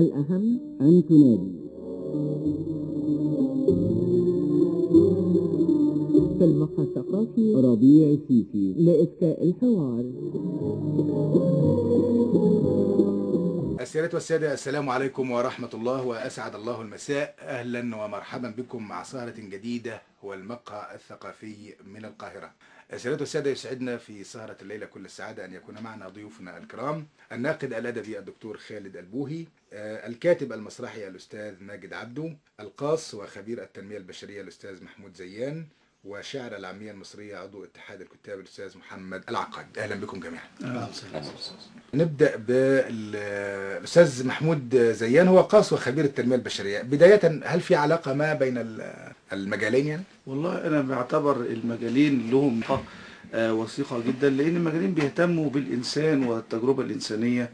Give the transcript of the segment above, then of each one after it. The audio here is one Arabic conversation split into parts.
الأهم أن تنادي. في المقهى الثقافي ربيع سيسي لإذكاء الحوار. السيدة والسادة، السلام عليكم ورحمة الله وأسعد الله المساء. أهلا ومرحبا بكم مع سهرة جديدة والمقهى الثقافي من القاهرة. السيدة والسادة، يسعدنا في سهرة الليلة كل السعادة أن يكون معنا ضيوفنا الكرام: الناقد الأدبي الدكتور خالد البوهي، الكاتب المسرحي الأستاذ ماجد عبدو، القاص وخبير التنمية البشرية الأستاذ محمود زيان، وشاعر العامية المصرية عضو اتحاد الكتاب الأستاذ محمد العقاد. أهلا بكم جميعا. نبدأ بالأستاذ محمود زيان، هو قاص وخبير التنمية البشرية. بداية، هل في علاقة ما بين المجالين يعني؟ والله أنا بعتبر المجالين لهم وثيقة جدا، لأن المجالين بيهتموا بالإنسان والتجربة الإنسانية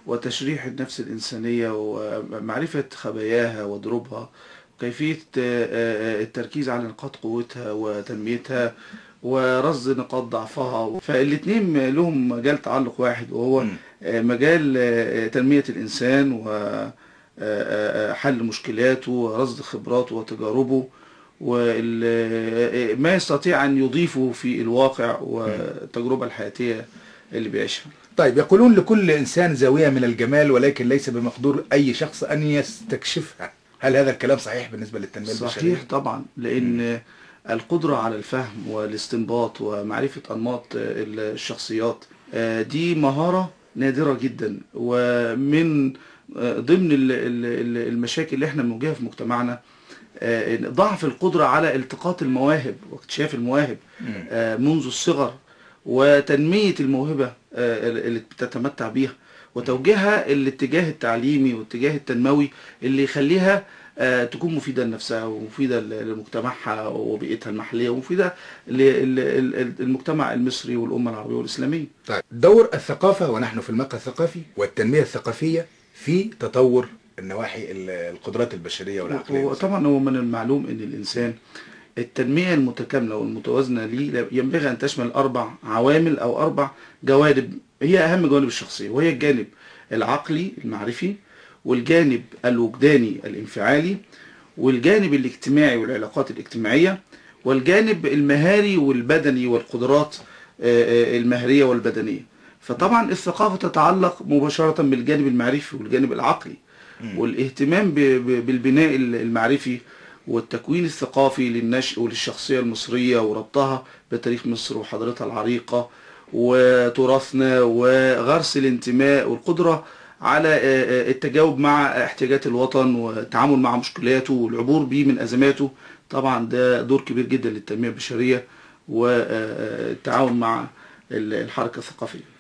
وتشريح النفس الإنسانية ومعرفة خباياها ودروبها، وكيفية التركيز على نقاط قوتها وتنميتها ورصد نقاط ضعفها. فالاتنين لهم مجال تعلق واحد، وهو مجال تنمية الإنسان وحل مشكلاته ورصد خبراته وتجاربه وما يستطيع أن يضيفه في الواقع والتجربة الحياتية اللي بيعيشها. طيب، يقولون لكل إنسان زاوية من الجمال، ولكن ليس بمقدور أي شخص أن يستكشفها. هل هذا الكلام صحيح بالنسبة للتنمية البشرية؟ صحيح طبعا، لأن القدرة على الفهم والاستنباط ومعرفة أنماط الشخصيات دي مهارة نادرة جدا، ومن ضمن المشاكل اللي احنا بنواجهها في مجتمعنا ضعف القدرة على التقاط المواهب واكتشاف المواهب منذ الصغر، وتنمية الموهبة اللي بتتمتع بيها وتوجيهها الاتجاه التعليمي والاتجاه التنموي اللي يخليها تكون مفيدة لنفسها ومفيدة لمجتمعها وبيئتها المحلية ومفيدة للمجتمع المصري والأمة العربية والإسلامية. طيب، دور الثقافة ونحن في المقهى الثقافي والتنمية الثقافية في تطور النواحي القدرات البشرية والعقلية. وطبعا هو من المعلوم أن الإنسان التنمية المتكاملة والمتوازنة ليه ينبغي أن تشمل 4 عوامل أو 4 جوانب هي أهم جوانب الشخصية، وهي الجانب العقلي المعرفي، والجانب الوجداني الانفعالي، والجانب الاجتماعي والعلاقات الاجتماعية، والجانب المهاري والبدني والقدرات المهرية والبدنية. فطبعا الثقافة تتعلق مباشرة بالجانب المعرفي والجانب العقلي، والاهتمام بالبناء المعرفي والتكوين الثقافي للنشء وللشخصية المصرية وربطها بتاريخ مصر وحضارتها العريقة وتراثنا وغرس الانتماء والقدرة على التجاوب مع احتياجات الوطن والتعامل مع مشكلاته والعبور به من أزماته. طبعا ده دور كبير جدا للتنمية البشرية والتعاون مع الحركة الثقافية.